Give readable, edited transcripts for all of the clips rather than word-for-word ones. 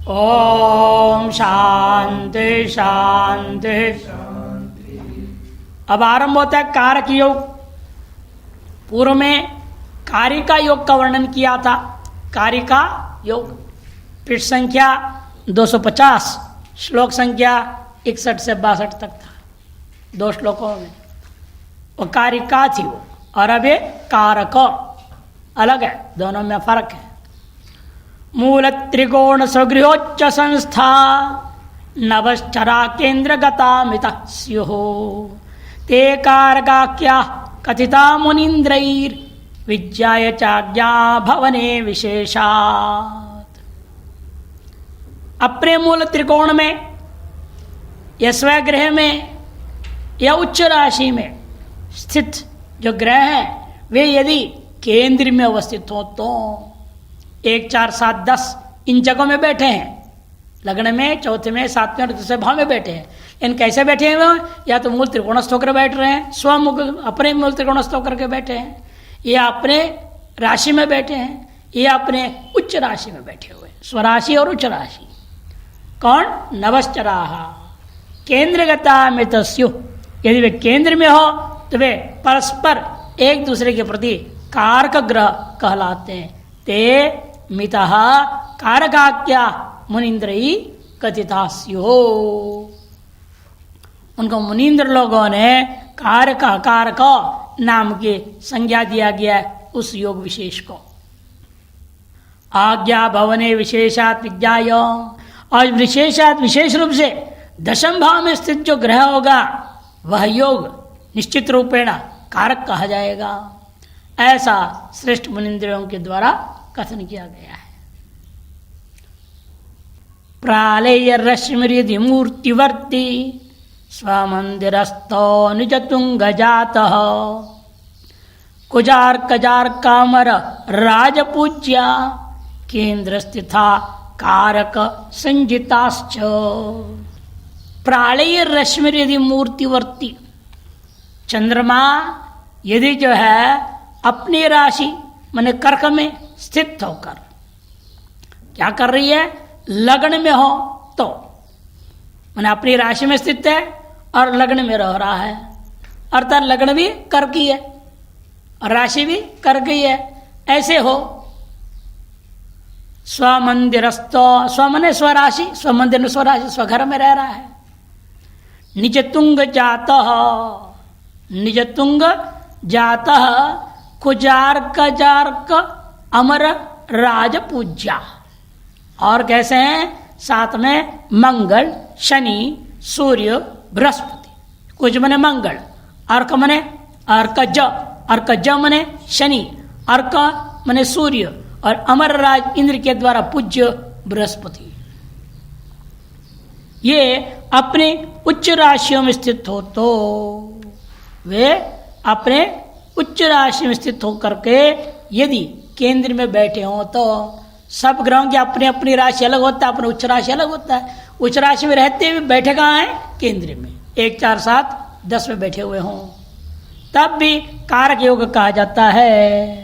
ओम शांति शांति। अब आरंभ होता है कारक योग। पूर्व में कारिका योग का वर्णन किया था। कारिका योग पृष्ठ संख्या 250, श्लोक संख्या 61 से 62 तक था। 2 श्लोकों में वो कारिका थी वो, और अब ये कारक अलग है, दोनों में फर्क है। मूल त्रिकोण स्वगृहोच्च संस्था नभश्चरा केन्द्र गता मिता स्युः ते कारकाख्या कथिता मुनीन्द्रैर् विज्ञाय चाज्ञा भवने विशेषात्। अपने मूल त्रिकोण में या स्वगृह में या उच्च राशि में स्थित जो ग्रह हैं वे यदि केंद्र में अवस्थित हो तो 1, 4, 7, 10 इन जगहों में बैठे हैं। लग्न में, चौथे में, 7वें और दूसरे भाव में बैठे हैं। इन कैसे बैठे हैं वो? या तो मूल त्रिकोणस्थ होकर बैठ रहे हैं, स्वमुख अपने मूल त्रिकोणस्थ होकर के बैठे हैं, या अपने राशि में बैठे हैं, या अपने उच्च राशि में बैठे हुए, स्वराशि और उच्च राशि। कौन? नभश्चराः केंद्रगता मितस्यु। यदि वे केंद्र में हो तो वे परस्पर एक दूसरे के प्रति कारक ग्रह कहलाते हैं। ते मितः कारकाख्या मुनीन्द्रई कथिता स्युः। उनको मुनीन्द्र लोगों ने कारक नाम की संज्ञा दिया गया है उस योग विशेष को। आज्ञा भवने विशेषात विज्ञाय, और विशेषात विशेष रूप से 10वें भाव में स्थित जो ग्रह होगा वह योग निश्चित रूपेण कारक कहा जाएगा। ऐसा श्रेष्ठ मुनीन्द्रों के द्वारा कथन किया गया है। प्रालेय रश्मिरिधि मूर्तिवर्ती स्वमंदिरस्थो निजतुंग जातः कुजार कजार कामर राजपूज्या केंद्र स्थिता कारक संजिताश्च। प्रालेय रश्मिरिधि मूर्तिवर्ती, चंद्रमा यदि जो है अपनी राशि माने कर्क में स्थित होकर क्या कर रही है? लग्न में हो तो माने अपनी राशि में स्थित है और लग्न में रह रहा है, अर्थात लग्न भी कर्क ही है और राशि भी कर्क ही है। ऐसे हो स्वमंदिरस्थो, स्व मने स्वराशि, स्वमंदिर में स्वराशि, स्वघर में रह रहा है। निज तुंग जातः, निज तुंग जातः कुजार्क जार्क अमर राजपूज्या। और कैसे हैं? साथ में मंगल, शनि, सूर्य, बृहस्पति। कुछ मने मंगल, अर्क मने अर्कज, अर्कज मने शनि, अर्क मने सूर्य, और अमर राज इंद्र के द्वारा पूज्य बृहस्पति। ये अपने उच्च राशियों में स्थित हो तो वे अपने उच्च राशि में स्थित होकर के यदि केंद्र में बैठे हों तो सब ग्रहों की अपनी अपनी राशि अलग होता है, अपना उच्च राशि अलग होता है। उच्च राशि में रहते हुए बैठे कहाँ हैं? केंद्र में। 1, 4, 7, 10 में बैठे हुए हों तब भी कारक योग कहा जाता है।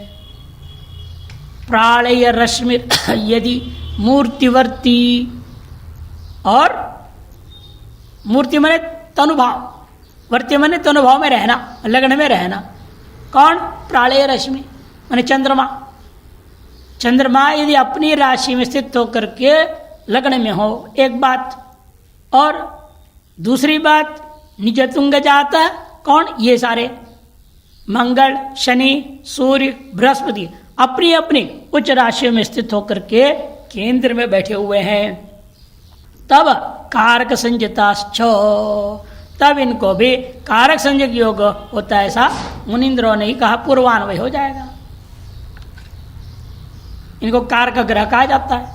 प्रालय रश्मि यदि मूर्तिवर्ती, और मूर्ति माने तनुभाव, वर्ती माने तनुभाव में रहना, लग्न में रहना। कौन? प्रालय रश्मि माने चंद्रमा। चंद्रमा यदि अपनी राशि में स्थित होकर के लग्न में हो, एक बात। और दूसरी बात निज तुंग जाता, कौन? ये सारे मंगल, शनि, सूर्य, बृहस्पति अपनी अपनी उच्च राशियों में स्थित होकर के केंद्र में बैठे हुए हैं। तब कारक संजिताश्च, तब इनको भी कारक संज्ञक योग होता है। ऐसा मुनीन्द्रों ने ही कहा, पूर्वान्वय हो जाएगा। इनको कारक ग्रह कहा जाता है।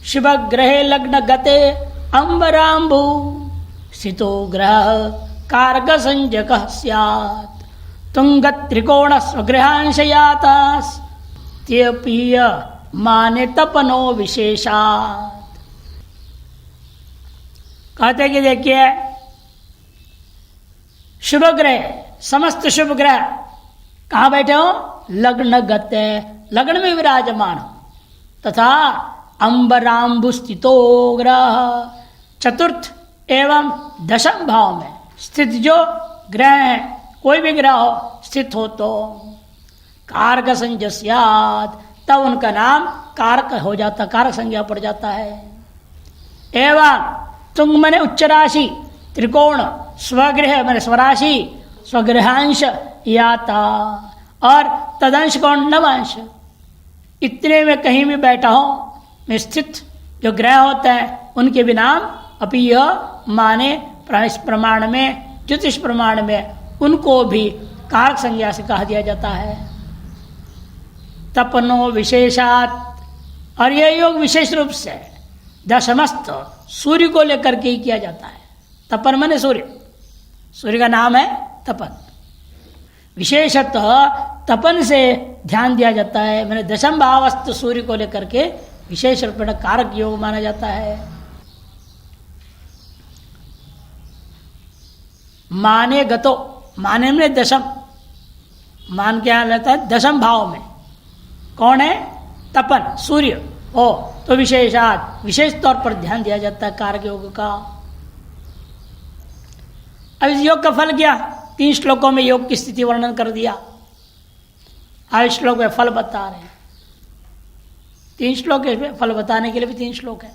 शुभ ग्रहे लग्न गते अंबराम्बु स्थितो ग्रह कारक संज्ञक स्यात् तुंग त्रिकोण स्वगृहांशयातास् त्यपीय माने तपनो विशेषात्। कहते कि देखिए शुभ ग्रह, समस्त शुभ ग्रह कहाँ बैठे हो? लग्न गते, लग्न में विराजमान हो, तथा अंबराम्बु स्थितो ग्रह। चतुर्थ एवं दशम भाव में स्थित जो ग्रह है, कोई भी ग्रह हो स्थित हो तो कारक संज्ञस्यात्, तब उनका नाम कारक हो जाता, कारक संज्ञा पड़ जाता है। एवं तुंग मने उच्च राशि, त्रिकोण, स्वगृह मने स्वराशि, स्वगृहांश याता, और तदंश कौन नवांश, इतने में कहीं भी बैठा हो में स्थित जो ग्रह होते हैं उनके भी नाम अपि यह माने प्रमाण में, ज्योतिष प्रमाण में उनको भी कारक संज्ञा से कहा दिया जाता है। तपनो विशेषात, और यह योग विशेष रूप से दशमस्त सूर्य को लेकर के ही किया जाता है। तपन माने सूर्य, सूर्य का नाम है तपन। विशेषतः तपन से ध्यान दिया जाता है, मैंने दशम भावस्थ सूर्य को लेकर के विशेष रूप में कारक योग माना जाता है। माने गतो, माने में दशम, मान क्या लेता है दशम भाव में, कौन है तपन सूर्य हो, तो विशेषात विशेष तौर पर ध्यान दिया जाता है कारक योग का। अब इस योग का फल क्या, 3 श्लोकों में योग की स्थिति वर्णन कर दिया। आज श्लोक में फल बता रहे हैं, 3 श्लोक है, फल बताने के लिए भी 3 श्लोक है।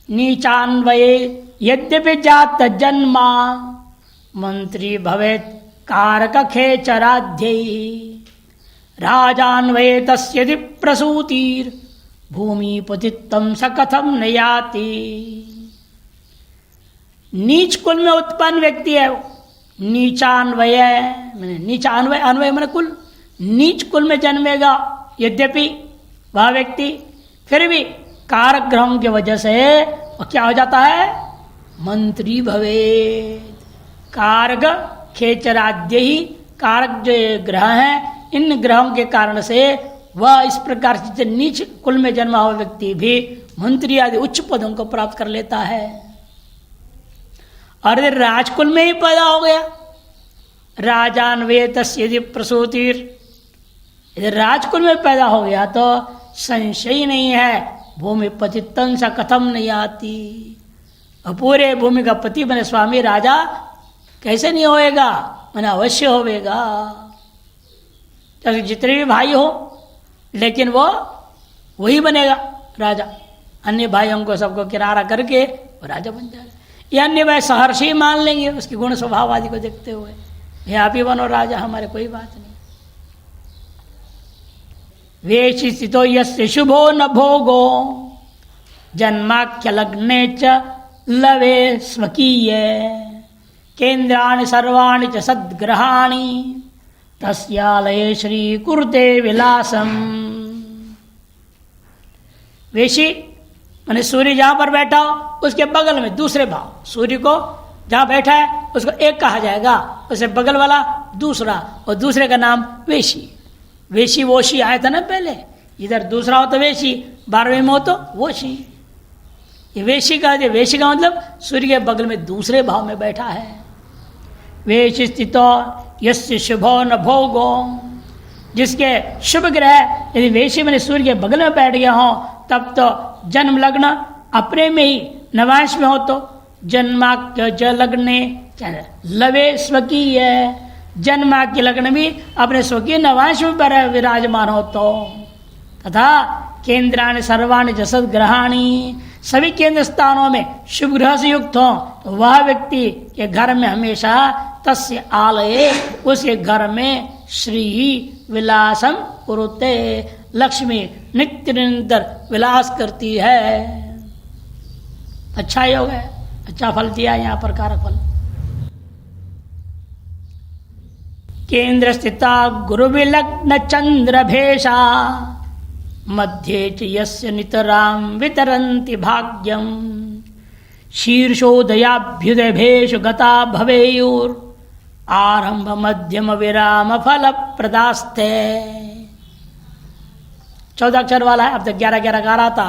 नीचान्वये यद्यपि जात जन्मा मंत्री भवेत कारक खेचराध्यै, राजान्वये तस्यदि प्रसूतिर् भूमिपतित्वं स कथम न याति। नीच कुल में उत्पन्न व्यक्ति है, नीचान्वय मैंने नीचान्वय, अन्वय मैंने कुल, नीच कुल में जन्मेगा यद्यपि वह व्यक्ति, फिर भी कारक ग्रहों की वजह से वह क्या हो जाता है मंत्री भवेत। कारक खेचराद्य ही, कारक जो ग्रह हैं इन ग्रहों के कारण से वह इस प्रकार से नीच कुल में जन्मा हुआ व्यक्ति भी मंत्री आदि उच्च पदों को प्राप्त कर लेता है। और यदि राजकुल में ही पैदा हो गया, राजान्वये तस्यदि प्रसूतिर्, यदि राजकुल में पैदा हो गया तो संशय नहीं है भूमि पतित्वं स कथम नहीं आती, पूरे भूमि का पति बने स्वामी राजा कैसे नहीं होएगा, मैंने अवश्य होवेगा। जितने भी भाई हो लेकिन वो वही बनेगा राजा, अन्य भाइयों को सबको किनारा करके वो राजा बन जाएगा। ये अन्य भाई सहर्षि मान लेंगे उसकी गुण स्वभाव आदि को देखते हुए, ये आप ही बनो राजा, हमारे कोई बात नहीं। वेशी स्थितो यस्य शुभो न भोगो जन्माख्य लग्ने च लवे स्वकीय, केन्द्राणि सर्वाणि च सद्ग्रहाणि तस्यालये श्री कुरुते विलासम। वेशी माने सूर्य जहां पर बैठा हो उसके बगल में दूसरे भाव, सूर्य को जहां बैठा है उसको एक कहा जाएगा, उससे बगल वाला दूसरा, और दूसरे का नाम वेशी। वेशी वोशी आया था ना पहले, इधर दूसरा हो तो वेशी, 12वें में हो तो वोशी। ये वेशी का मतलब सूर्य के बगल में दूसरे भाव में बैठा है। वेश स्थितो यस्य शुभो न भोगो, जिसके शुभ ग्रह यदि वेशी में सूर्य के बगल में बैठ गया हो तब तो जन्म लग्न अपने में ही नवांश में हो तो जन्माक्य ज लग्ने लवे स्वकीय, जन्माक्य लग्न भी अपने स्वकीय नवांश में विराजमान हो तो, तथा केंद्राणि सर्वाणि जसद ग्रहाणी, सभी केंद्र स्थानों में शुभ ग्रह से युक्त हो तो वह व्यक्ति के घर में हमेशा तस्य आलये, उसके घर में श्री विलासम कुरुते, लक्ष्मी नित्य निरंतर विलास करती है। अच्छा योग है, अच्छा फल दिया यहाँ पर कारक फल। केंद्र स्थिता गुरु विलग्न चंद्र भेषा मध्ये च यस्य नितराम वितरन्ति भाग्यम, शीर्षोदयाभ्युदय भेषु गता भवेयुर आरंभ मध्यम विराम फल प्रदास्ते। 14 अक्षर वाला है, अब तक 11-11 गा रहा था,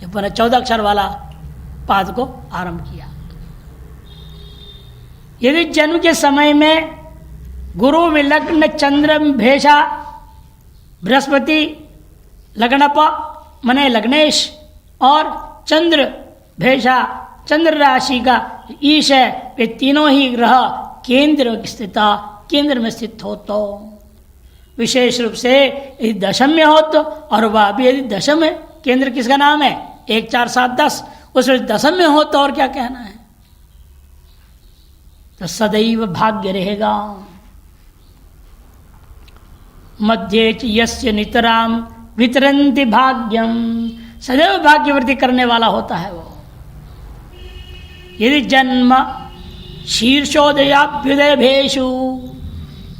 ये 14 अक्षर वाला पाद को आरंभ किया। यदि जन्म के समय में गुरु विलग्न चंद्र भेषा बृहस्पति लग्न मने लग्नेश और चंद्र भेषा चंद्र राशि का ईश है, वे तीनों ही ग्रह केंद्र स्थित केंद्र में स्थित हो तो विशेष रूप से यदि दशम में हो तो, और वह भी यदि दशम है, केंद्र किसका नाम है 1 4 7 10, उसमें दशम में हो तो और क्या कहना है, तो सदैव भाग्य रहेगा। मध्य च यस्य नितराम वितरन्ति भाग्यम, सदैव भाग्यवृद्धि करने वाला होता है वो। यदि जन्म शीर्षोदयाभ्युदय भेषु,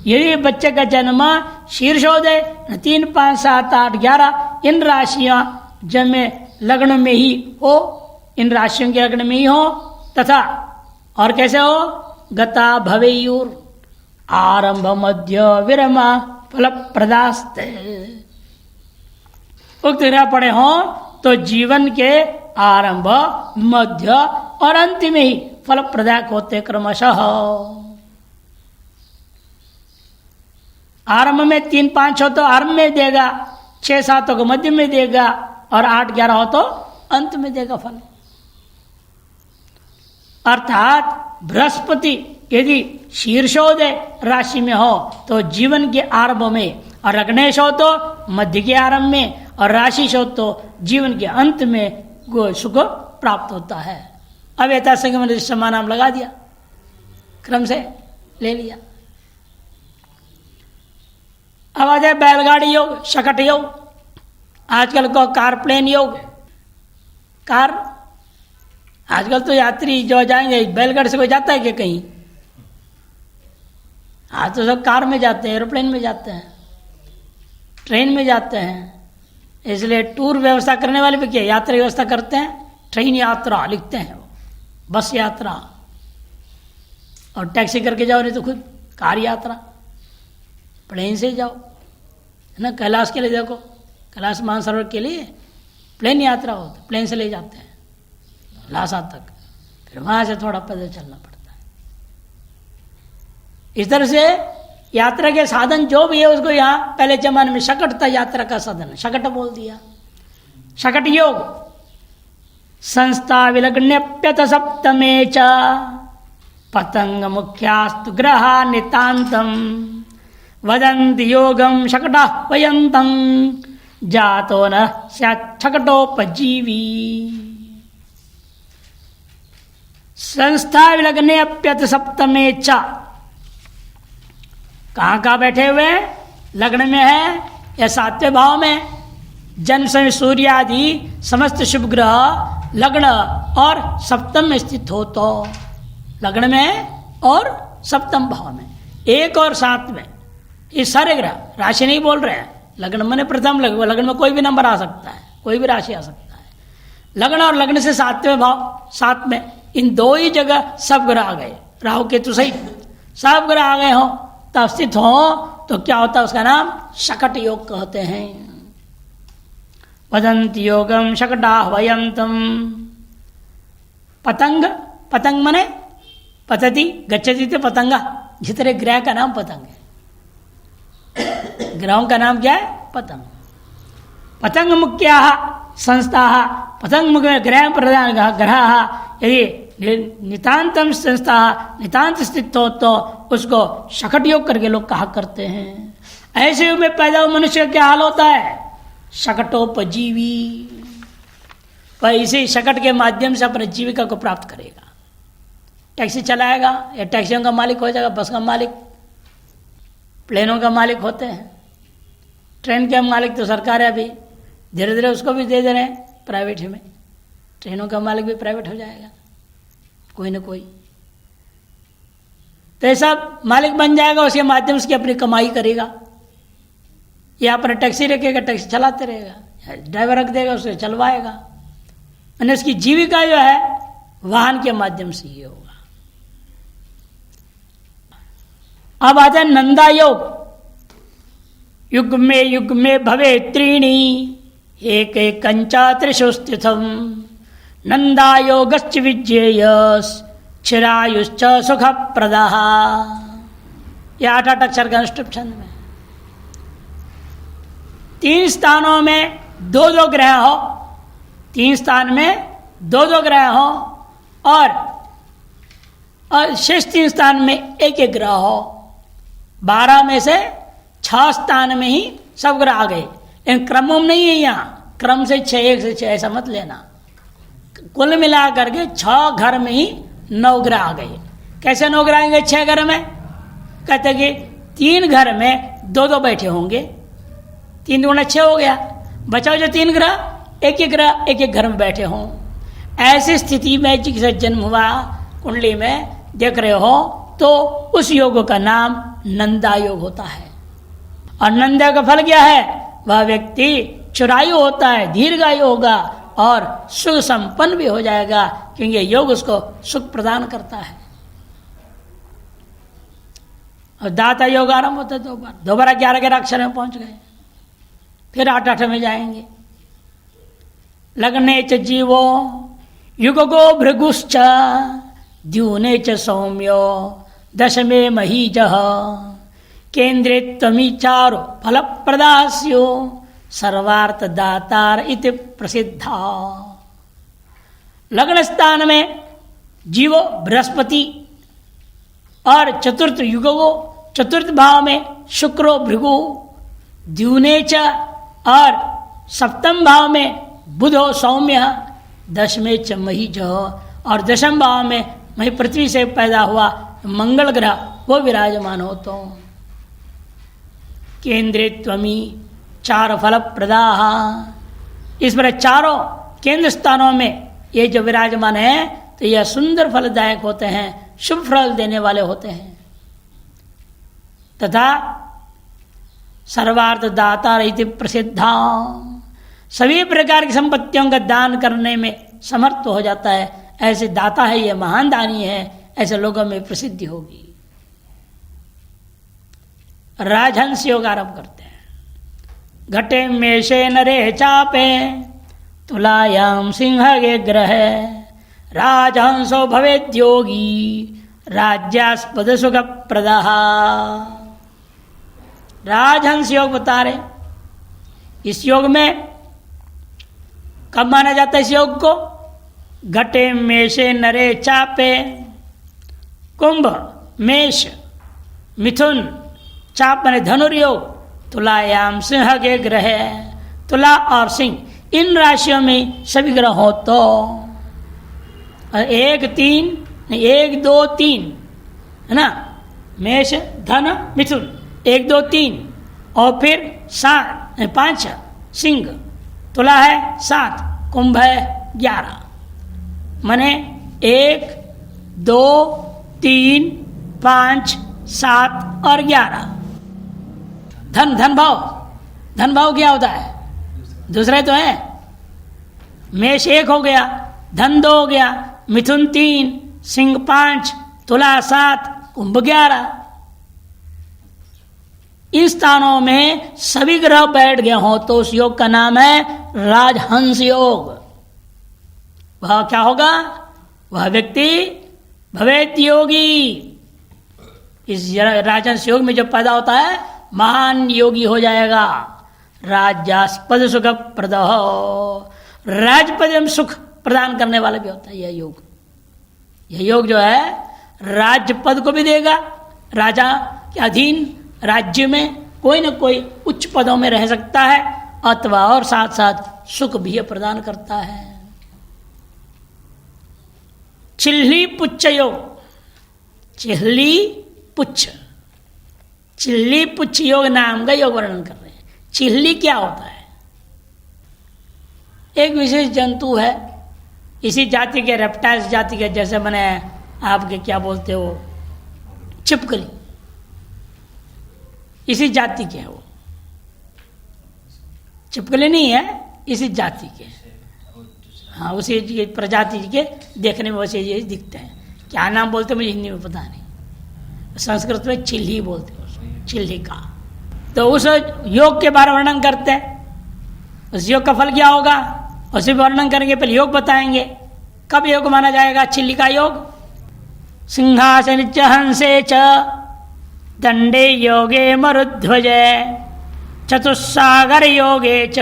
यदि बच्चे का जन्म शीर्षोदय 3 5 7 8 11 इन राशियां जन्मे लग्न में ही हो, इन राशियों के लग्न में ही हो, तथा और कैसे हो, गता भवेयुर आरंभ मध्य विरमा फल प्रदास्ते, उक्त ग्रह पड़े हो तो जीवन के आरंभ मध्य और अंत में ही फल प्रदायक होते क्रमशः। आरंभ में 3 5 हो तो आरंभ में देगा, 6 7 को मध्य में देगा, और 8 11 हो तो अंत में देगा फल। अर्थात बृहस्पति यदि शीर्षोदय राशि में हो तो जीवन के आरंभ में, और लग्नेश हो तो मध्य के आरंभ में, और राशि हो तो जीवन के अंत में सुख प्राप्त होता है। अब यथासंख्य मैंने समान नाम लगा दिया, क्रम से ले लिया। अब आ जाए बैलगाड़ी योग, शकट योग, आजकल को कार प्लेन योग। कार आजकल तो यात्री जो जाएंगे बैलगाड़ी से कोई जाता है क्या कहीं? आज तो सब कार में जाते हैं, एरोप्लेन में जाते हैं, ट्रेन में जाते हैं। इसलिए टूर व्यवस्था करने वाले भी क्या यात्रा व्यवस्था करते हैं, ट्रेन यात्रा लिखते हैं वो, बस यात्रा, और टैक्सी करके जाओ, नहीं तो खुद कार यात्रा, प्लेन से जाओ, है ना। कैलाश के लिए देखो, कैलाश मानसरोवर के लिए प्लेन यात्रा हो तो प्लेन से ले जाते हैं लासा तक, फिर वहां से थोड़ा पैदल चलना पड़ता है। इस तरह से यात्रा के साधन जो भी है उसको यहाँ पहले जमाने में शकट था यात्रा का साधन, शकट बोल दिया। शकट योग संस्था विलग्न्यप्यत सप्तमे च पतंग मुख्यास्तु ग्रहा नितांतम वदन्ति योगम शकटा वयंतं जातो न शकटोपजीवी। संस्था विलग्न्यप्यत सप्तमे च, कहाँ कहाँ बैठे हुए हैं, लग्न में है या 7वें भाव में, जन्म समय सूर्य आदि समस्त शुभ ग्रह लग्न और सप्तम में स्थित हो तो, लग्न में और सप्तम भाव में, 1 और 7 में, ये सारे ग्रह, राशि नहीं बोल रहे हैं, लग्न मैंने प्रथम लग्न, लग्न में कोई भी नंबर आ सकता है, कोई भी राशि आ सकता है। लग्न और लग्न से 7वें भाव 7 में, इन 2 ही जगह सब ग्रह आ गए, राहु केतु सहित सब ग्रह आ गए हो तब स्थित हो तो क्या होता है, उसका नाम शकट योग कहते हैं। वदन्ति योगम शकटाह्वयन्तम। पतंग, पतंग मने पतति गच्छति तो पतंगा, जितने ग्रह का नाम पतंग है, ग्रहों का नाम क्या है, पतंग। पतंग मुख्या संस्था, पतंग मुख्य ग्रह प्रधान ग्रह, यदि नितांतम संस्था नितांत स्थित हो तो उसको शकट योग करके लोग कहा करते हैं। ऐसे योग में पैदा हुआ मनुष्य का क्या हाल होता है, शकटोपजीवी, वह इसी शकट के माध्यम से अपने जीविका को प्राप्त करेगा। टैक्सी चलाएगा या टैक्सियों का मालिक हो जाएगा, बस का मालिक, प्लेनों का मालिक होते हैं, ट्रेन के मालिक तो सरकार है, अभी धीरे धीरे उसको भी दे रहे हैं प्राइवेट में, ट्रेनों का मालिक भी प्राइवेट हो जाएगा कोई ना कोई, तो ऐसा मालिक बन जाएगा, उसके माध्यम से अपनी कमाई करेगा, या अपना टैक्सी रखेगा, टैक्सी चलाते रहेगा, ड्राइवर रख देगा, उसे चलवाएगा, यानी उसकी जीविका जो है वाहन के माध्यम से ये होगा। अब आता है नंदा योग। युग में भवे त्रीणी एक कंचा त्रिषु स्थितम नंदा योगश्च विज्ञेयस चिरायुश्च सुख प्रदः। यह 8 अक्षर का अनुष्टुप छंद में 3 स्थानों में दो दो ग्रह हो, 3 स्थान में दो दो ग्रह हो, और शेष 3 स्थान में एक एक ग्रह हो। 12 में से 6 स्थान में ही सब ग्रह आ गए, लेकिन क्रम नहीं है यहाँ, क्रम से 6, 1 से 6 ऐसा मत लेना। कुल मिला करके 6 घर में ही 9 ग्रह आ गए। कैसे 9 ग्रह आएंगे 6 घर में? कहते कि 3 घर में दो दो बैठे होंगे, 3 दूना 6 हो गया, बचाओ जो 3 ग्रह, एक एक ग्रह एक एक घर में बैठे हों। ऐसी स्थिति में जिससे जन्म हुआ कुंडली में देख रहे हो, तो उस योग का नाम नंदा योग होता है। और नंदा का फल क्या है? वह व्यक्ति चिरायु होता है, दीर्घायु होगा और सुख संपन्न भी हो जाएगा, क्योंकि योग उसको सुख प्रदान करता है। और दाता योग आरंभ होता है दोबारा 11 अक्षर में पहुंच गए, फिर 8 में जाएंगे। लग्ने च जीवो युगो भृगुश्च द्यूने च सौम्यो दशमे महीजः केंद्रे त्वमीचारो फल प्रदास्यो सर्वार्थ दातार इति प्रसिद्धा। लग्न स्थान में जीवो बृहस्पति और चतुर्थ युगो, चतुर्थ भाव में शुक्रो भृगु, द्यूने च और सप्तम भाव में बुधो सौम्य, दशमे च महीज और दशम भाव में मही पृथ्वी से पैदा हुआ मंगल ग्रह वो विराजमान हो। तो केंद्रे त्वमी 4 फल प्रदाह, इस पर चारों केंद्र स्थानों में ये जो विराजमान है तो यह सुंदर फलदायक होते हैं, शुभ फल देने वाले होते हैं। तथा सर्वार्थ दाता इति प्रसिद्धा, सभी प्रकार की संपत्तियों का दान करने में समर्थ हो जाता है, ऐसे दाता है, ये महान दानी है, ऐसे लोगों में प्रसिद्धि होगी। राजहंस योग आरंभ करते हैं। घटे मेषे नरे चापे तुलायाम सिंह ग्रह राजहंसो भवेद् योगी राज्यास्पद सुख प्रदः। राजहंस योग बता रहे, इस योग में कब माना जाता है इस योग को? घटे मेषे नरे चापे, कुंभ, मेष, मिथुन, चाप माने धनुर्योग, तुलायाम सिंह के ग्रह, तुला और सिंह इन राशियों में सभी ग्रह हो तो 1 2 3 है ना, मेष धन मिथुन 1 2 3 और फिर 5 सिंह, तुला है 7, कुंभ है 11, माने 1 2 3 5 7 और 11। धन भाव क्या होता है? दूसरे तो है। मेष 1 हो गया, धन 2 हो गया, मिथुन 3, सिंह 5, तुला 7, कुंभ 11। इन स्थानों में सभी ग्रह बैठ गए हो तो उस योग का नाम है राजहंस योग। वह क्या होगा? वह व्यक्ति भवेद् योगी। इस राजहंस योग में जब पैदा होता है महान योगी हो जाएगा। राज्यास्पद सुख प्रद, राजपद एवं सुख प्रदान करने वाला भी होता है यह योग। यह योग जो है राज्य पद को भी देगा, राजा के अधीन राज्य में कोई न कोई उच्च पदों में रह सकता है, अथवा और साथ साथ सुख भी प्रदान करता है। चिल्ली पुच्छ योग, चिल्ली पुच्छ योग नाम का योग वर्णन कर रहे हैं। चिल्ली क्या होता है? एक विशेष जंतु है, इसी जाति के, रेप्टाइल्स जाति के, जैसे मैंने आपके क्या बोलते हो छिपकली, इसी जाति के है वो। छिपकली नहीं है, इसी जाति के, हाँ उसी प्रजाति के, देखने में वैसे ये दिखते हैं। क्या नाम बोलते मुझे हिंदी में पता नहीं, संस्कृत में चिल्ली बोलते हैं उसको, चिल्ली का। तो उस योग के बारे में वर्णन करते हैं। उस योग का फल क्या होगा उसे वर्णन करेंगे, पहले योग बताएंगे। कब योग माना जाएगा चिल्ली का योग? सिंहासन च हंसे च दंडे योगे मरुध्वजे चतुस्सागर योगे च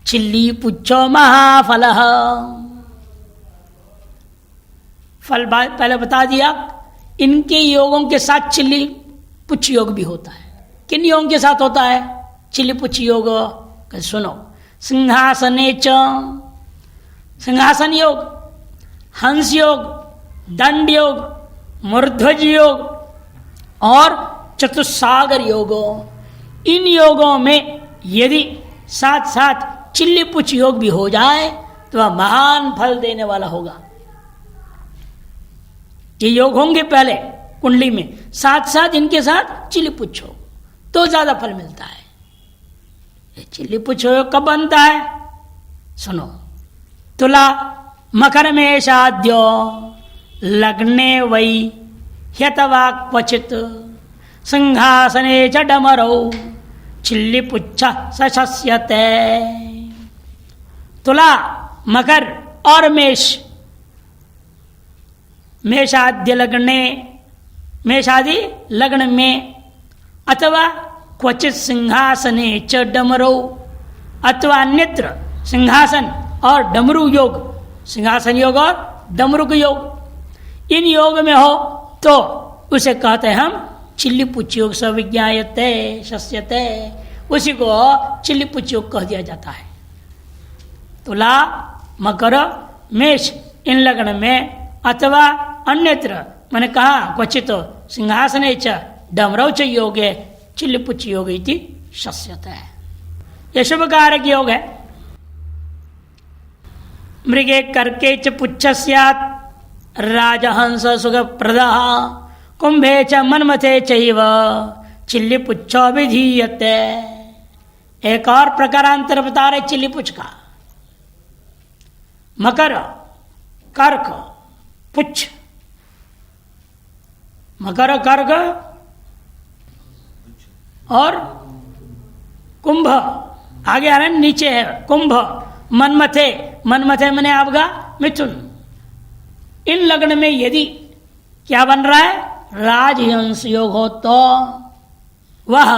चिल्ली पुच्छो महाफल। फल पहले बता दिया। इनके योगों के साथ चिल्ली पुच्छ योग भी होता है। किन योगों के साथ होता है चिल्ली पुच्छ योग? सुनो, सिंहासने च, सिंहासन योग, हंस योग, दंड योग, मूर्ध्वज योग और चतुस्सागर योग। इन योगों में यदि साथ साथ चिल्ली पुच्छ योग भी हो जाए तो वह महान फल देने वाला होगा। ये योग होंगे पहले कुंडली में, साथ साथ इनके साथ चिल्ली पुच्छ योग, तो ज्यादा फल मिलता है। ये चिल्ली पुच्छ योग कब बनता है? सुनो, तुला मकर में शाद्यो लग्ने वै ह्यतवा क्वचित सिंहासने च डमरौ चिल्ली पुच्छ सशस्यते। तुला, मकर और मेष, मेषाद्य लग्ने, मेषादि लग्न में, अथवा क्वचित सिंहासने च डमरौ, अथवा अन्यत्र सिंहासन और डमरू योग, सिंहासन योग और डमरू योग, इन योग में हो तो उसे कहते हैं हम चिल्ली पुच्छ योग। सविज्ञायते शस्यते, उसी को चिल्ली पुच्छ योग कह दिया जाता है। तुला, मकर, मेष इन लग्न में अथवा अन्यत्र, मैंने कहा क्वचित सिंहासने च डमरौ च योगे चिल्ली पुच्छ योग इति शस्यते है। यह शुभ कारक योग है। मृगे कर्के च पुच्छ स्यात् राजहंस सुखप्रदः कुंभे च मन्मथे चैव चिल्ली पुच्छो विधीयते। एक और प्रकारांतर बता रहे चिल्ली पुच्छ का। मकर, कर्क, पुच्छ, मकर, कर्क और कुंभ, आगे आ रहे नीचे है कुंभ, मन्मथे, मन्मथे मैंने आपका मिथुन। इन लग्न में यदि क्या बन रहा है? राजहंस योग हो तो वह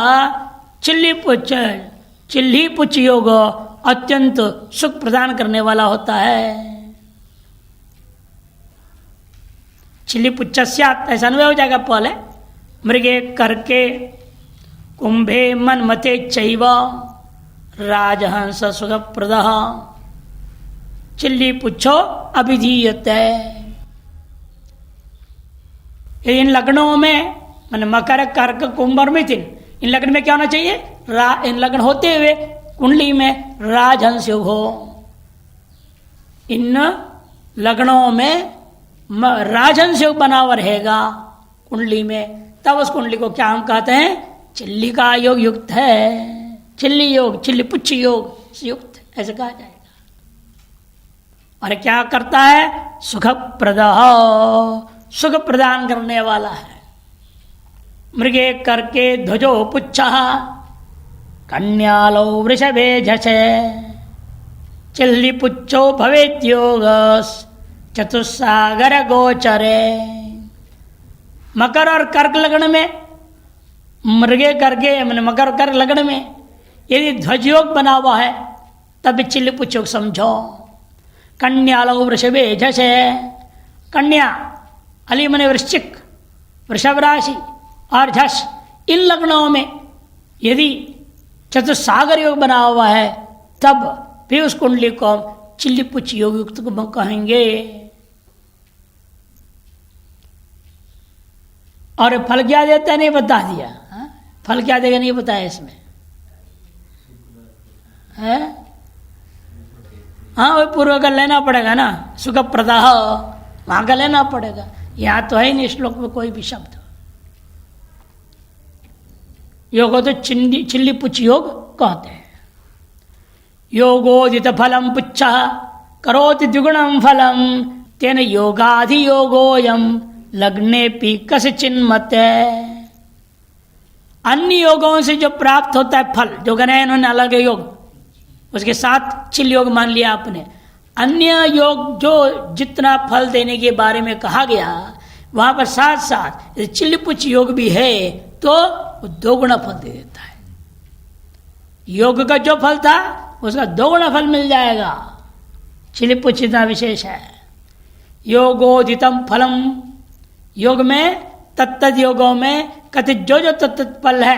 चिल्ली पुच्छ योग अत्यंत सुख प्रदान करने वाला होता है। चिल्ली पुच्छ स्यात् ऐसा अन्वय हो जाएगा पहले। मृगे कर्के कुंभे मन्मथे चैव राजहंस सुखप्रदः चिल्ली पुच्छो अभिधीयते। इन लग्नों में मैंने मकर, कर्क, कुंभ और मिथुन, इन लग्न में क्या होना चाहिए? इन लग्न होते हुए कुंडली में राजहंस योग हो। इन लग्नों में राजहंस योग बना हुआ रहेगा कुंडली में, तब उस कुंडली को क्या हम कहते हैं? चिल्ली का योग युक्त है। चिल्ली योग, चिल्ली पुच्छ योग से युक्त, ऐसे कहा जाएगा। और क्या करता है? सुखप्रदः, सुख प्रदान करने वाला है। मृगे कर्के ध्वजो पुच्छः कन्यालो वृषभे झषे चिल्ली पुच्छो भवेद्योगस् चतुस्सागर गोचरे। मकर और कर्क लग्न में, मृगे कर्के मैंने मकर और कर्क लग्न में यदि ध्वज योग बना हुआ है तब चिल्ली पुच्छ योग समझो। कन्यालो वृषभे झषे, कन्या अली मने वृश्चिक, वृषभ राशि और झष, इन लग्नों में यदि चतुस्सागर योग बना हुआ है तब भी उस कुंडली को चिल्ली पुच्छ योग युक्त को कहेंगे। और फल क्या देता है नहीं बता दिया। फल क्या देगा नहीं बताया इसमें है। हाँ वही पूर्व का लेना पड़ेगा ना, सुखप्रदः वहां का लेना पड़ेगा। यहां तो है नहीं श्लोक में कोई भी शब्द। योग हो तो चिल्ली पुच्छ योग कहते हैं। योगोदित फलम पुच्छ करोति द्विगुणम फलम तेन योगाधि योगोयम लग्ने पी कस चिन्मते। अन्य योगों से जो प्राप्त होता है फल, जो गए इन्होंने अलग योग, उसके साथ चिल्ली योग मान लिया आपने। अन्य योग जो जितना फल देने के बारे में कहा गया वहां पर साथ साथ चिल्ली पुच्छ योग भी है तो वो 2 गुना फल दे देता है। योग का जो फल था उसका दोगुना फल मिल जाएगा। चिलिपुच्छ इतना विशेष है। योगोदितम फलम, योग में तत्त योगों में कथित जो जो तत्त फल है,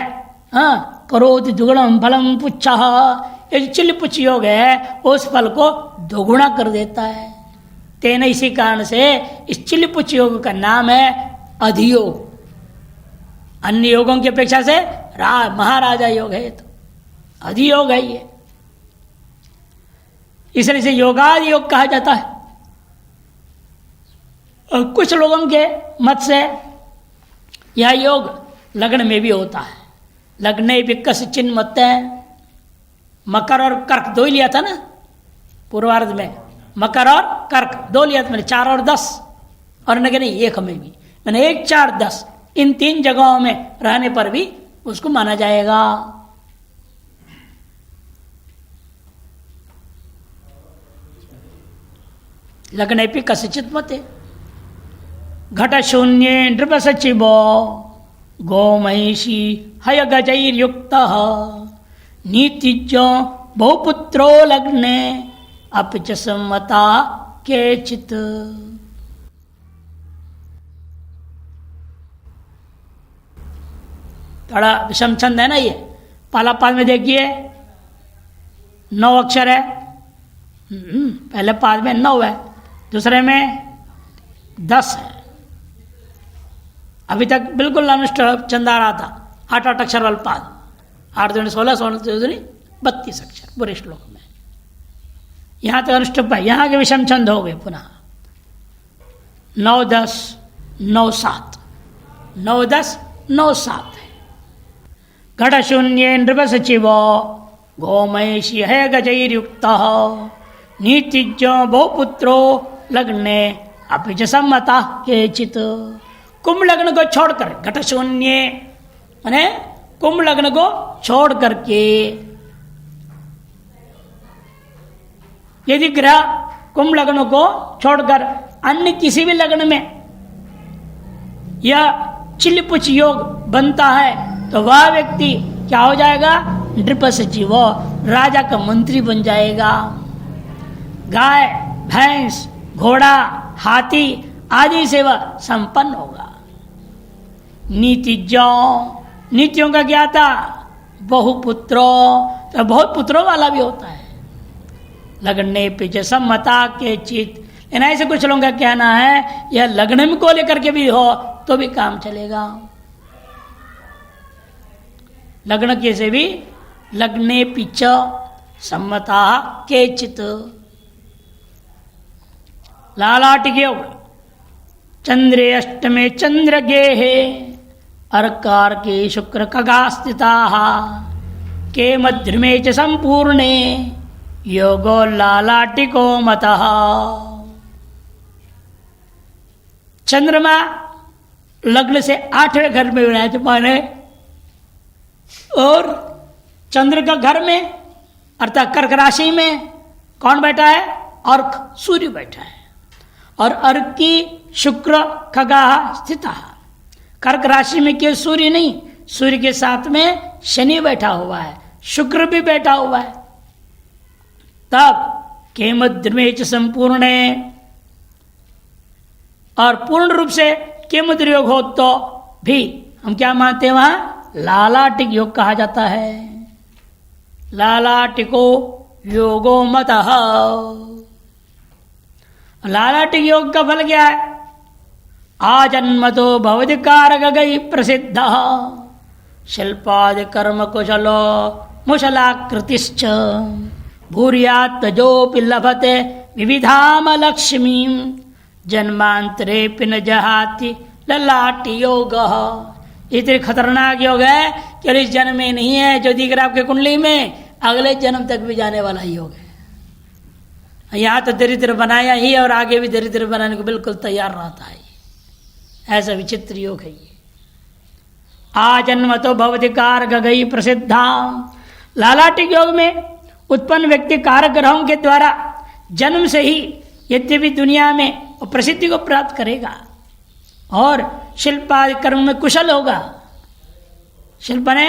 हाँ, करोति दुगुणम फलम पुच्छ, ये चिलिपुच्छ योग है उस फल को दोगुना कर देता है। तेन इसी कारण से इस चिलिपुच्छ योग का नाम है अधियोग। अन्य योगों की अपेक्षा से महाराजा योग है, तो अधियोग है ये, इसलिए इसे योगादि योग कहा जाता है। और कुछ लोगों के मत से यह योग लग्न में भी होता है। लग्ने विकस चिन्ह मत है। मकर और कर्क दो ही लिया था ना पूर्वार्ध में, मकर और कर्क दो लिया था मैंने, 4 और 10, और नहीं एक में भी मैंने 1, 4, 10 इन 3 जगहों में रहने पर भी उसको माना जाएगा। लग्ने भी कसिचित मते। घट शून्य नृप सचिवो गोमहिषी हय गजैर्युक्त नीतिज्ञो बहुपुत्रो लग्ने अपिच सम्मता केचित्। थोड़ा विषम छंद है ना ये। पहला पाद में देखिए 9 अक्षर है, पहले पाद में 9 है, दूसरे में 10 है। अभी तक बिल्कुल अनुष्ठ छंद आ रहा था, 8 अक्षर वाला पाद, 8 दूनी 16, 16 दूनी 32 अक्षर पूरे श्लोक में। यहां तक अनुष्ठ है, यहां के विषम छंद हो गए पुनः 9, 10, 9, 7, 9, 10, 9, 7 है। घट शून्य नृप सचिवो गोमहिषी है गजैर्युक्त नीतिज्ञो बहुपुत्रो लग्ने अपिच सम्मता केचित्। कुंभ लग्न को छोड़कर, घट शून्य माने कुंभ लग्न को छोड़ करके यदि ग्रह कुंभ लग्न को छोड़कर अन्य किसी भी लग्न में यह चिलिपुच्छ योग बनता है तो वह व्यक्ति क्या हो जाएगा? नृप सचिव, राजा का मंत्री बन जाएगा। गाय, भैंस, घोड़ा, हाथी आदि से वह संपन्न होगा। नीतियों का क्या था? बहुपुत्रों, तो बहुत पुत्रों वाला भी होता है। लगने पे सम्मता के चित, ऐसे कुछ लोगों का कहना है यह लग्न को लेकर के भी हो तो भी काम चलेगा। लग्न के से भी लग्ने पिच सम्मता के चित। लालाटिके चंद्रे अष्टमे चंद्र गेहे अर्कार के शुक्र खगा स्थिता के मध्यमे च संपूर्णे योगो लालाटिको मतः। चंद्रमा लग्न से 8वें घर में विराजमान है और चंद्र का घर में अर्थात कर्क राशि में कौन बैठा है? अर्क, सूर्य बैठा है। और अर्क की शुक्र खगा स्थिता, कर्क राशि में केवल सूर्य नहीं, सूर्य के साथ में शनि बैठा हुआ है, शुक्र भी बैठा हुआ है। तब केमद्रमेच संपूर्ण है, और पूर्ण रूप से केमद्र योग हो तो भी हम क्या मानते हैं? वहां लालाटिक योग कहा जाता है। लालाटिको योगो मतः। लालाटिक योग का फल क्या है? आजन्मतो भवति कारक गई प्रसिद्ध शिल्पादि कर्म कुशलो मुशलाकृतिश्च भूर्यात्तजोपि लभते विविधाम लक्ष्मी जन्मांतरे पिन जहाति ललाटि योग। इतने खतरनाक योग है कि इस जन्म में नहीं है जो दिख रहा है आपके कुंडली में, अगले जन्म तक भी जाने वाला योग है। यहाँ तो दरिद्र बनाया ही और आगे भी दरिद्र बनाने को बिल्कुल तैयार रहता है। ऐसा विचित्र योग है ये। आजन्म तो भवति कारक गई प्रसिद्धा। लालाटिक योग में उत्पन्न व्यक्ति कारक ग्रहों के द्वारा जन्म से ही यद्यपि दुनिया में वो प्रसिद्धि को प्राप्त करेगा और शिल्प आदि कर्म में कुशल होगा। शिल्प ने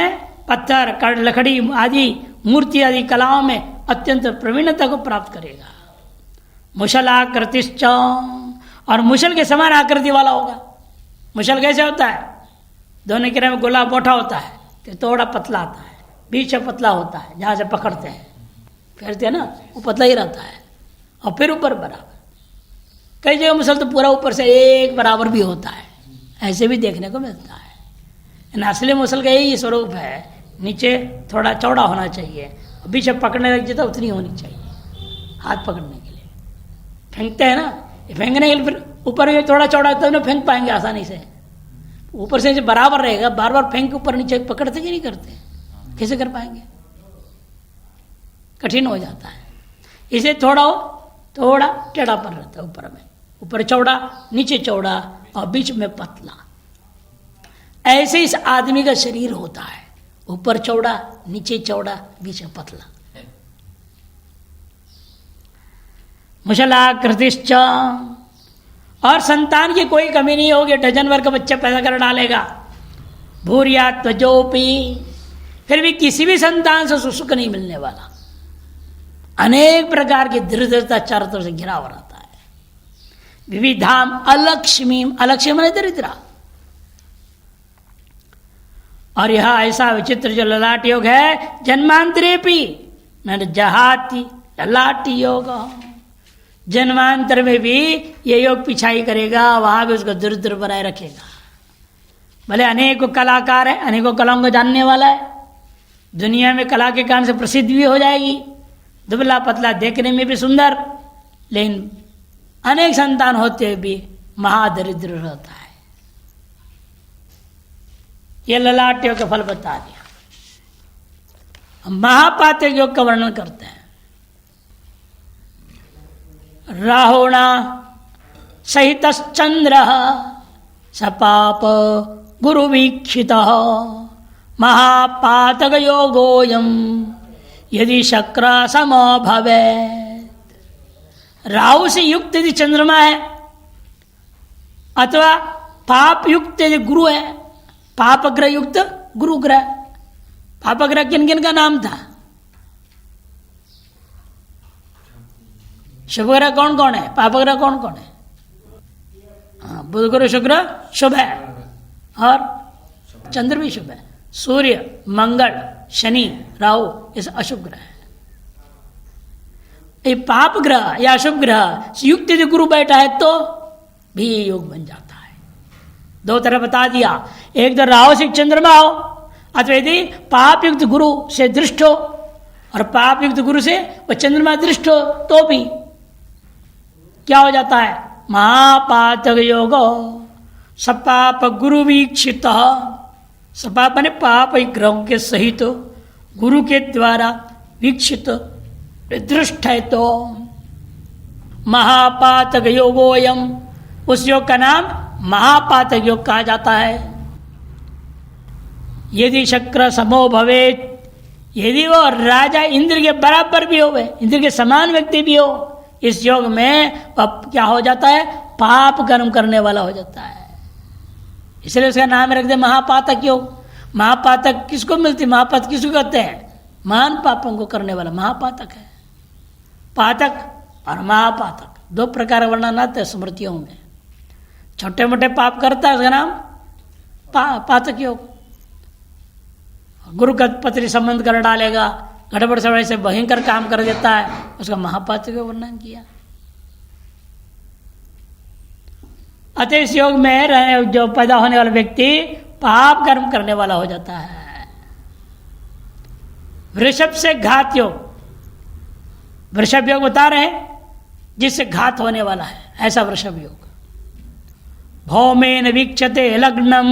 पत्थर, लकड़ी आदि मूर्ति आदि कलाओं में अत्यंत प्रवीणता को प्राप्त करेगा। मुशलाकृतिश्च, और मुशल के समान आकृति वाला होगा। मुशल कैसे होता है? दोनों किनारे में गोला मोटा होता है, तो थोड़ा पतला आता है, बीच में पतला होता है, जहाँ से पकड़ते हैं फेरते हैं ना, वो पतला ही रहता है, और फिर ऊपर बराबर। कई जगह मुसल तो पूरा ऊपर से एक बराबर भी होता है, ऐसे भी देखने को मिलता है। असली मुसल का यही स्वरूप है, नीचे थोड़ा चौड़ा होना चाहिए, बीच में पकड़ने लग जाता उतनी होनी चाहिए, हाथ पकड़ने के लिए। फेंकते हैं ना, फेंकने के लिए फिर ऊपर में थोड़ा चौड़ा तब ना फेंक पाएंगे आसानी से। ऊपर से बराबर रहेगा, बार बार फेंक ऊपर नीचे पकड़ते कि नहीं करते, कैसे कर पाएंगे? कठिन हो जाता है। इसे थोड़ा टेढ़ापन रहता है ऊपर में, ऊपर चौड़ा नीचे चौड़ा और बीच में पतला। ऐसे इस आदमी का शरीर होता है, ऊपर चौड़ा नीचे चौड़ा बीच में पतला। मुशलाकृतिश्च, और संतान की कोई कमी नहीं होगी, डजन भर का बच्चा पैदा कर डालेगा। भूरिया त्वजोपी, फिर भी किसी भी संतान से सुख नहीं मिलने वाला। अनेक प्रकार की दरिद्रता चारों तरफ से घिरा हुआ रहता है। विविधाम अलक्ष्मीम, अलक्ष्मी माने दरिद्रा। और यह ऐसा विचित्र जो ललाट योग है, जन्मांतरे भी न जहाती ललाट योग, जन्मांतर में भी ये योग पिछाई करेगा, वहां भी उसको दरिद्र बनाए रखेगा। भले अनेकों कलाकार है, अनेकों कलाओं को जानने वाला है, दुनिया में कला के कारण से प्रसिद्ध भी हो जाएगी, दुबला पतला देखने में भी सुंदर, लेकिन अनेक संतान होते हुए भी महादरिद्र रहता है। ये ललाट योग का फल बता दिया। महापातक योग का वर्णन करते हैं। राहुणा सहित चंद्र सपाप गुरुवीक्षित महापातक योगोयम यदि शक्र सम भवे। राहु से युक्त यदि चंद्रमा है अथवा पाप युक्त यदि गुरु है, पाप ग्रह युक्त गुरु ग्रह। पाप ग्रह किन किन का नाम था? शुभ ग्रह कौन कौन है? पाप ग्रह कौन कौन है? हाँ, बुध गुरु शुक्र शुभ है, और चंद्र भी शुभ है। सूर्य मंगल शनि राहु इस अशुभ ग्रह है। ये पाप ग्रह या अशुभ ग्रह युक्त यदि गुरु बैठा है तो भी योग बन जाता है। दो तरह बता दिया, एक तो राहु से चंद्रमा हो, अथवा यदि पाप युक्त गुरु से दृष्ट हो, और पाप युक्त गुरु से वह चंद्रमा दृष्ट हो तो भी क्या हो जाता है? महापातक योग सपाप गुरु वीक्षित। सपाप ने पाप ग्रहों के सहित गुरु के द्वारा वीक्षित दृष्ट है तो महापातक योगोयम, उस योग का नाम महापातक योग कहा जाता है। यदि शक्र समो भवे, यदि वो राजा इंद्र के बराबर भी हो, इंद्र के समान व्यक्ति भी हो, इस योग में क्या हो जाता है? पाप कर्म करने वाला हो जाता है। इसलिए उसका नाम रख दे महापातक योग। महापातक किसको मिलती? महापातक किसको कहते हैं? महान पापों को करने वाला महापातक है। पातक और महापातक दो प्रकार वर्णन आते हैं स्मृतियों में। छोटे मोटे पाप करता है उसका नाम पातक योग। गुरु का पत्री संबंध कर डालेगा, गड़बड़ सड़बड़ से भयंकर काम कर देता है, उसका महापातक का वर्णन किया। अतः इस योग में जो पैदा होने वाला व्यक्ति पाप कर्म करने वाला हो जाता है। वृषभ से घात योग, वृषभ योग बता रहे हैं जिससे घात होने वाला है, ऐसा वृषभ योग। भौमेन वीक्षते लग्नम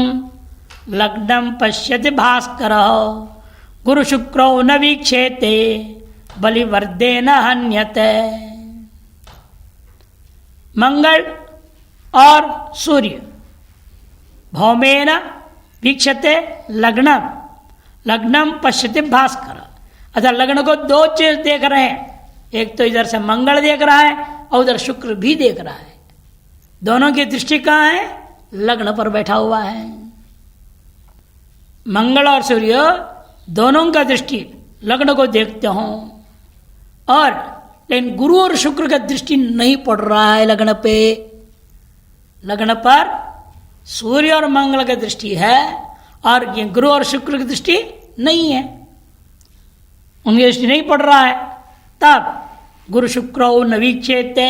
लग्नम पश्यति भास्कर गुरु शुक्रो न वीक्षेते बलिवर्दे न हन्यते। मंगल और सूर्य भौमेन वीक्षते लग्नम लग्नम पश्यति भास्कर, अतः लग्न को दो चीज देख रहे हैं, एक तो इधर से मंगल देख रहा है और उधर शुक्र भी देख रहा है। दोनों की दृष्टि कहाँ है? लग्न पर बैठा हुआ है। मंगल और सूर्य दोनों का दृष्टि लग्न को देखते हो। और लेकिन गुरु और शुक्र का दृष्टि नहीं पड़ रहा है लग्न पे। लग्न पर सूर्य और मंगल की दृष्टि है और ये गुरु और शुक्र की दृष्टि नहीं है, उनकी दृष्टि नहीं पड़ रहा है। तब गुरु शुक्र नवीक्षेते,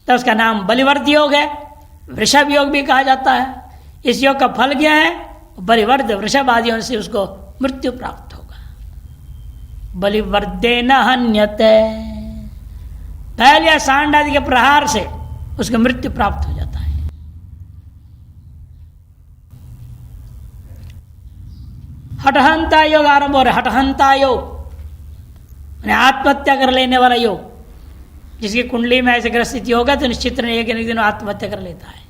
तब उसका नाम बलिवर्ध योग है। वृषभ योग भी कहा जाता है। इस योग का फल क्या है? बलिवर्ध वृषभ आदियों से उसको मृत्यु प्राप्त होगा। बलिवर्धे न हन्यते, पहले सांड आदि के प्रहार से उसको मृत्यु प्राप्त हो जाता है। हठहंता योग आरंभ हो रहा है। हठहंता योग आत्महत्या कर लेने वाला योग, जिसकी कुंडली में ऐसे ग्रस्थिति होगा तो निश्चित एक दिन आत्महत्या कर लेता है।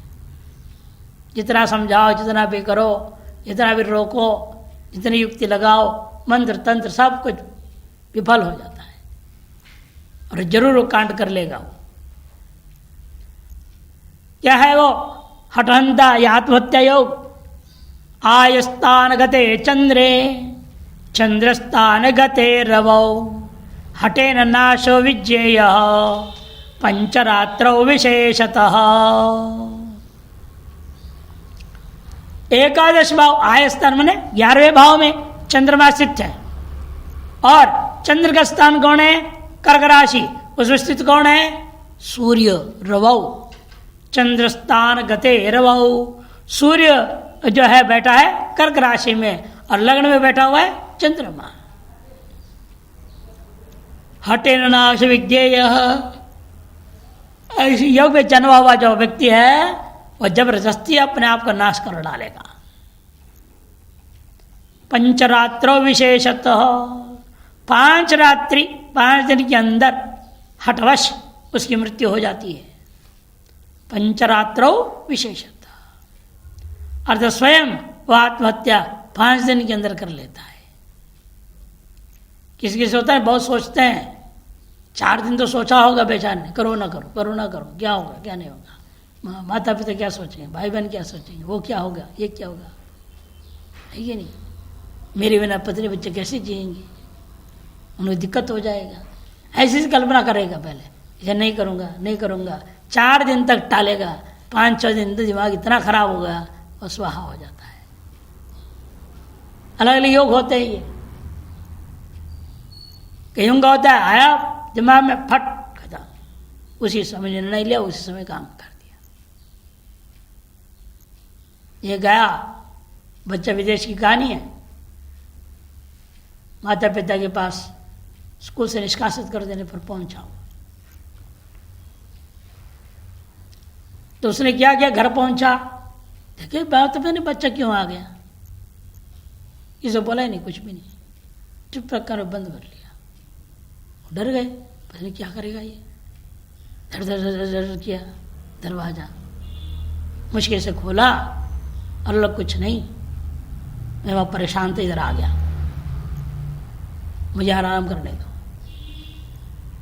जितना समझाओ, जितना भी करो, जितना भी रोको, जितनी युक्ति लगाओ, मंत्र तंत्र सब कुछ विफल हो जाता है और जरूर वो कांड कर लेगा। वो क्या है? वो हठहंता या आत्महत्या योग। आयस्तान गते चंद्रे चंद्रस्तान गते रवौ हटेन नाशो विज्ञेय पंचरात्रौ विशेषतः। एकादश भाव आय स्थान माने 11वें भाव में चंद्रमा स्थित है और चंद्र का स्थान कौन है? कर्क राशि। उसमें स्थित कौन है? सूर्य। रवौ चंद्रस्थान गते रवौ, सूर्य जो है बैठा है कर्क राशि में और लग्न में बैठा हुआ है चंद्रमा। हटेन नाश विज्ञेय, ऐसी योग में जन्मा हुआ जो व्यक्ति है वह जबरदस्ती अपने आप को नाश कर डालेगा। पंचरात्रों विशेषतः, 5 रात्रि 5 दिन के अंदर हठवश उसकी मृत्यु हो जाती है। पंचरात्रों विशेषतः अर्थात स्वयं वह आत्महत्या 5 दिन के अंदर कर लेता है। किसी किसी होता है बहुत सोचते हैं, 4 दिन तो सोचा होगा बेचारे ने, करो ना करो, करो ना करो, क्या होगा क्या नहीं होगा, माता पिता क्या सोचेंगे, भाई बहन क्या सोचेंगे, वो क्या होगा, ये क्या होगा, है कि नहीं। मेरे बिना पत्नी बच्चे कैसे जिएंगे, उन्हें दिक्कत हो जाएगा, ऐसी कल्पना करेगा पहले, ये नहीं करूँगा नहीं करूँगा। 4 दिन तक टालेगा, 5-6 दिन तो दिमाग इतना खराब होगा और स्वाहा हो जाता है। अलग अलग योग होते हैं ये। कहीं का होता है आया दिमाग में फट खत्म, उसी समय निर्णय लिया, उसी समय काम कर दिया। ये गया बच्चा, विदेश की कहानी है। माता पिता के पास स्कूल से निष्कासित कर देने पर पहुंचा, तो उसने क्या किया, घर पहुंचा, देखे बात मैंने बच्चा क्यों आ गया, इसे बोला ही नहीं, कुछ भी नहीं, चुप रखकर बंद कर लिया। डर गए, पता नहीं क्या करेगा ये, धर धर धर धर किया दरवाजा, मुश्किल से खोला और लोग कुछ नहीं। मैं वहाँ परेशान तो इधर आ गया, मुझे आराम करने दो,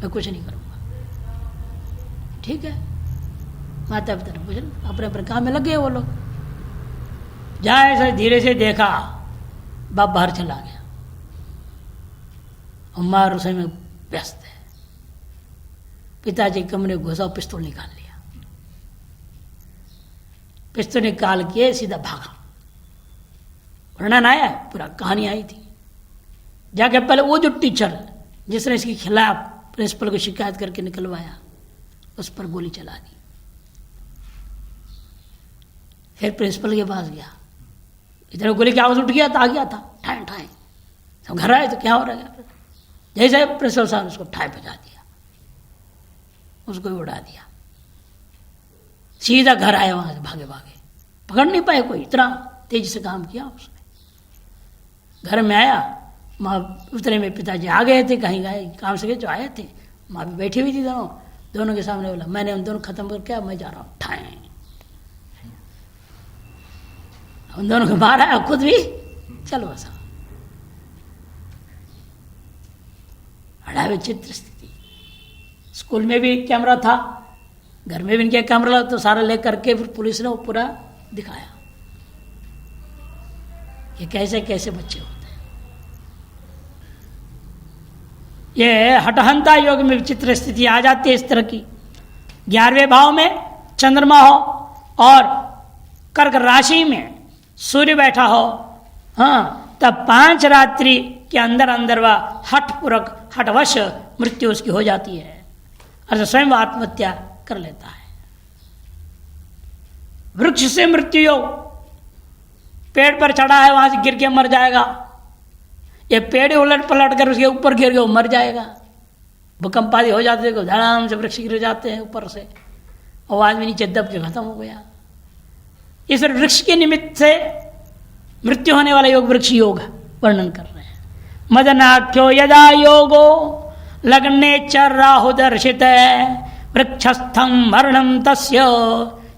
मैं कुछ नहीं करूँगा। ठीक है, माता पिता ने पूछा, अपने अपने काम में लगे वो लोग। जाए सर धीरे से देखा, बाप बाहर चला गया, अम्मा रसोई में व्यस्त है। पिताजी कमरे घुसा, पिस्तौल निकाल लिया, पिस्तौल निकाल के सीधा भागा। वर्णन आया, पूरा कहानी आई थी। जाके पहले वो जो टीचर जिसने इसके खिलाफ प्रिंसिपल को शिकायत करके निकलवाया, उस पर गोली चला दी। फिर प्रिंसिपल के पास गया, इधर गोली की आवाज उठ गया था, आ गया था, ठाए ठाए, सब घर आए तो क्या हो रहा है। जैसे प्रिंसिपल साहब ने उसको ठाए बजा दिया, उसको भी उड़ा दिया, सीधा घर आया, वहां से भागे भागे, पकड़ नहीं पाए कोई, इतना तेजी से काम किया उसने। घर में आया, माँ उतने में पिताजी आ गए थे, कहीं गए काम से गए, जो आए थे, माँ भी बैठी हुई थी, दोनों के सामने। बोला मैंने उन दोनों खत्म करके मैं जा रहा हूँ, ठाए, उन दोनों को मारा, खुद भी चलो बसा। बड़ा विचित्र स्थिति। स्कूल में भी कैमरा था, घर में भी इनके कैमरा, तो सारा लेकर के फिर पुलिस ने वो पूरा दिखाया कि कैसे कैसे बच्चे होते हैं। ये हठहंता योग में विचित्र स्थिति आ जाती है इस तरह की। 11वें भाव में चंद्रमा हो और कर्क राशि में सूर्य बैठा हो, हाँ, तब 5 रात्रि के अंदर अंदर वह हठपूर्वक हठवश मृत्यु उसकी हो जाती है, अर्थात स्वयं आत्महत्या कर लेता है। वृक्ष से मृत्यु योग, पेड़ पर चढ़ा है वहां से गिर के मर जाएगा, ये पेड़ उलट पलट कर उसके ऊपर गिर के मर जाएगा। भूकंप आदि हो जाते हैं, धड़ाम से वृक्ष गिर जाते हैं ऊपर से, आवाज भी नीचे दब के खत्म हो गया। इस वृक्ष के निमित्त से मृत्यु होने वाला योग वृक्ष योग वर्णन कर रहे हैं। मदनाख्यो यदा योगो लग्ने च राहु दर्शित वृक्षस्थम मरणम तस्य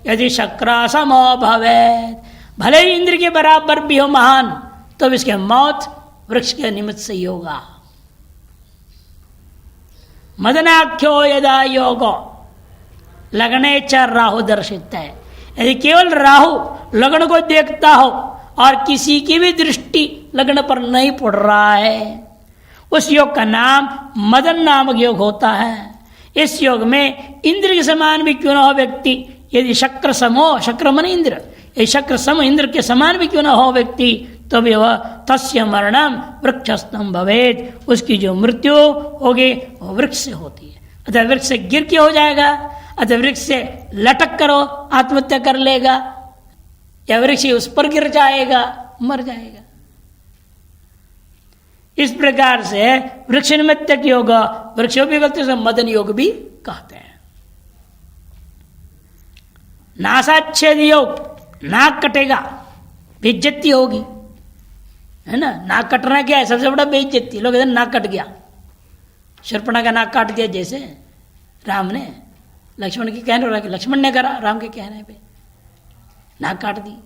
यदि शक्रा समो भवेत्। भले ही इंद्र के बराबर भी हो महान, तो इसके मौत वृक्ष के निमित्त से होगा। मदनाख्यो यदा योगो लगने च राहु दर्शित है, यदि केवल राहु लगन को देखता हो और किसी की भी दृष्टि लगन पर नहीं पड़ रहा है, उस योग का नाम मदन नामक योग होता है। इस योग में इंद्र के समान भी क्यों न हो व्यक्ति, यदि शक्र समो, शक्र मन इंद्र, यदि शक्र सम इंद्र के समान भी क्यों न हो व्यक्ति, तो भी वह तस्य मरणम वृक्षस्थम भवेत्, उसकी जो मृत्यु होगी वो वृक्ष से होती है। अतः वृक्ष से गिर के हो जाएगा, अतः वृक्ष से लटक करो आत्महत्या कर लेगा, या वृक्ष उस पर गिर जाएगा, मर जाएगा। इस प्रकार से वृक्ष निमित्तक योग, वृक्ष भी व्यक्ति से मदन योग भी कहते हैं। नासाच्छेद योग, नाक कटेगा, बेइज्जती होगी, है ना। नाक कटना क्या है, सबसे बड़ा बेइज्जती। लोग कहते नाक कट गया, शूर्पणखा का नाक काट दिया, जैसे राम ने लक्ष्मण के कहने पर, लक्ष्मण ने करा राम के कहने पे नाक काट दी।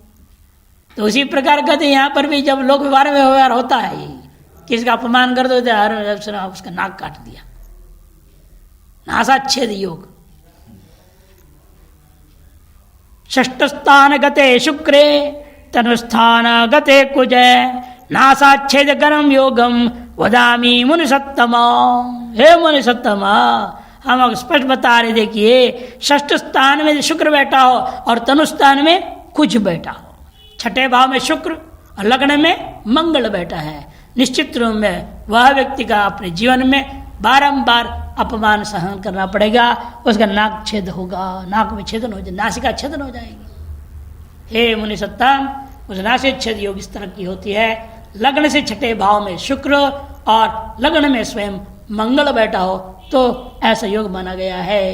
तो उसी प्रकार कहते यहाँ पर भी जब लोक व्यवहार में व्यवहार होता है, किसी का अपमान कर दो, उसका नाक काट दिया, नासाच्छेद योग। षष्ठ स्थान गते शुक्रे तनुस्थान गते कुजे नासाच्छेद गरम योगम वदामी मुनि सत्तमा। हे मुनि सत्तमा, हम आपको स्पष्ट बता रहे, देखिए षष्ठ स्थान में शुक्र बैठा हो और तनुस्थान में कुछ बैठा हो, छठे भाव में शुक्र और लग्न में मंगल बैठा है, निश्चित रूप में वह व्यक्ति का अपने जीवन में बारंबार अपमान सहन करना पड़ेगा। उसका नाक छेद होगा, नाक में छेदन हो जाए, नासिका छेदन हो जाएगी। हे मुनि सत्तम, उस नासिक छेद योग इस तरह की होती है, लग्न से छठे भाव में शुक्र और लग्न में स्वयं मंगल बैठा हो, तो ऐसा योग माना गया है।